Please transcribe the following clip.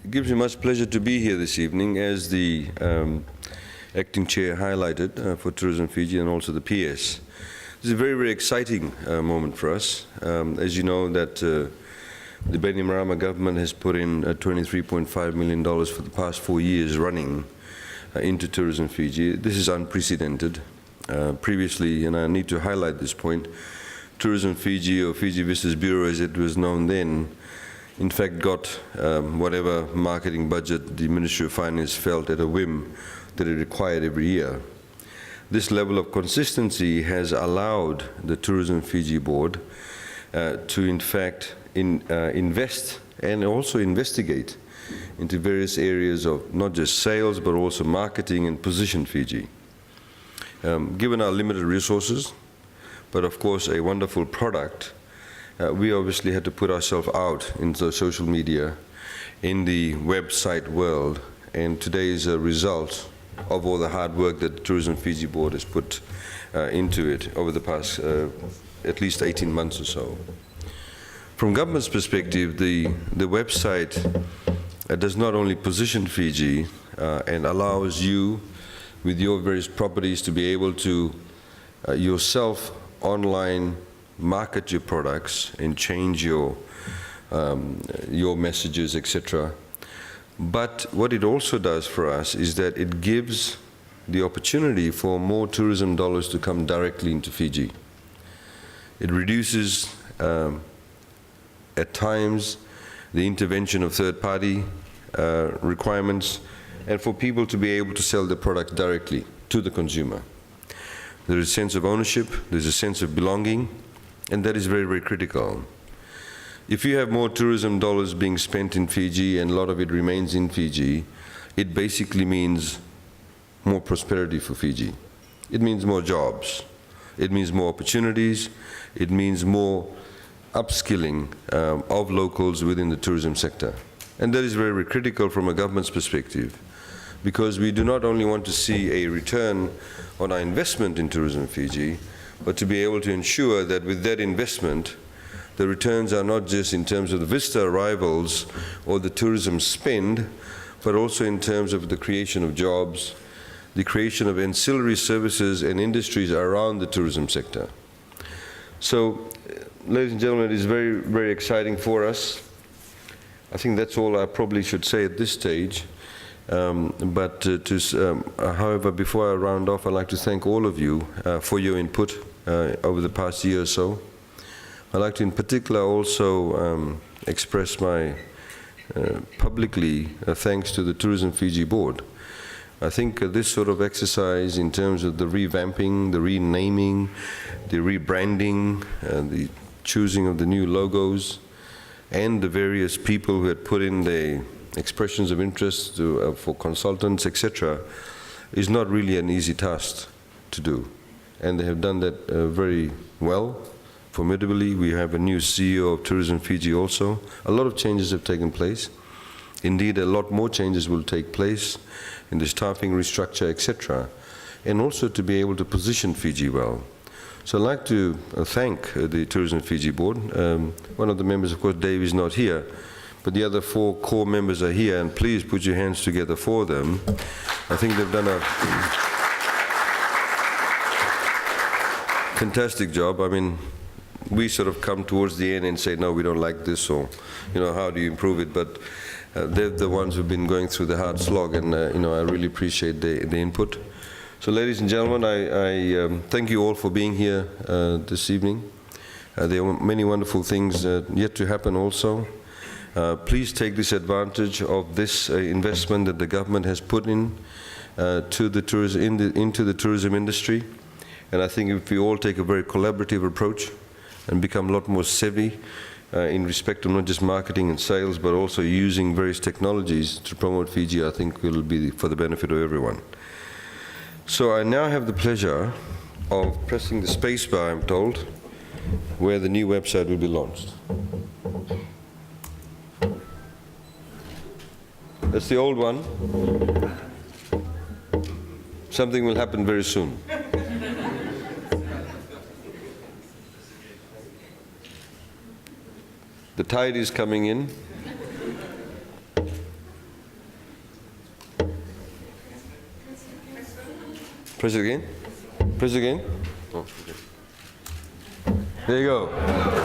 It gives me much pleasure to be here this evening, as the acting chair highlighted for Tourism Fiji and also the PS. This is a very, very exciting moment for us. As you know, that the Bainimarama government has put in $23.5 million for the past 4 years running into Tourism Fiji. This is unprecedented. Previously, and I need to highlight this point, Tourism Fiji, or Fiji Visitors Bureau as it was known then, in fact got whatever marketing budget the Ministry of Finance felt at a whim that it required every year. This level of consistency has allowed the Tourism Fiji Board to in fact invest and also investigate into various areas of not just sales but also marketing and position Fiji. Given our limited resources, but of course a wonderful product, we obviously had to put ourselves out into the social media, in the website world, and today is a result of all the hard work that the Tourism Fiji Board has put into it over the past at least 18 months or so. From government's perspective, the website does not only position Fiji and allows you with your various properties to be able to yourself online market your products and change your messages, etc. But what it also does for us is that it gives the opportunity for more tourism dollars to come directly into Fiji. It reduces at times the intervention of third-party requirements, and for people to be able to sell the product directly to the consumer. There is a sense of ownership, there's a sense of belonging, and that is very, very critical. If you have more tourism dollars being spent in Fiji and a lot of it remains in Fiji, it basically means more prosperity for Fiji. It means more jobs. It means more opportunities. It means more upskilling of locals within the tourism sector. And that is very, very critical from a government's perspective, because we do not only want to see a return on our investment in Tourism Fiji, but to be able to ensure that with that investment, the returns are not just in terms of the visitor arrivals or the tourism spend, but also in terms of the creation of jobs, the creation of ancillary services and industries around the tourism sector. So, ladies and gentlemen, it is very, very exciting for us. I think that's all I probably should say at this stage. However, before I round off, I'd like to thank all of you for your input over the past year or so. I'd like to in particular also express my publicly thanks to the Tourism Fiji Board. I think this sort of exercise in terms of the revamping, the renaming, the rebranding, the choosing of the new logos, and the various people who had put in the expressions of interest to, for consultants, etc., is not really an easy task to do. And they have done that very well, formidably. We have a new CEO of Tourism Fiji also. A lot of changes have taken place. Indeed, a lot more changes will take place in the staffing restructure, etc., and also to be able to position Fiji well. So I'd like to thank the Tourism Fiji Board. One of the members, of course, Dave, is not here, but the other 4 core members are here, and please put your hands together for them. I think they've done a fantastic job. I mean, we sort of come towards the end and say, no, we don't like this, or, you know, how do you improve it? But they're the ones who've been going through the hard slog, and, you know, I really appreciate the input. So, ladies and gentlemen, I thank you all for being here this evening. There are many wonderful things yet to happen also. Please take this advantage of this investment that the government has put in to the tourism, into the tourism industry. And I think if we all take a very collaborative approach and become a lot more savvy in respect of not just marketing and sales, but also using various technologies to promote Fiji, I think it will be for the benefit of everyone. So I now have the pleasure of pressing the space bar, I'm told, where the new website will be launched. That's the old one. Something will happen very soon. The tide is coming in. Press it again. Press it again. Oh, okay. There you go.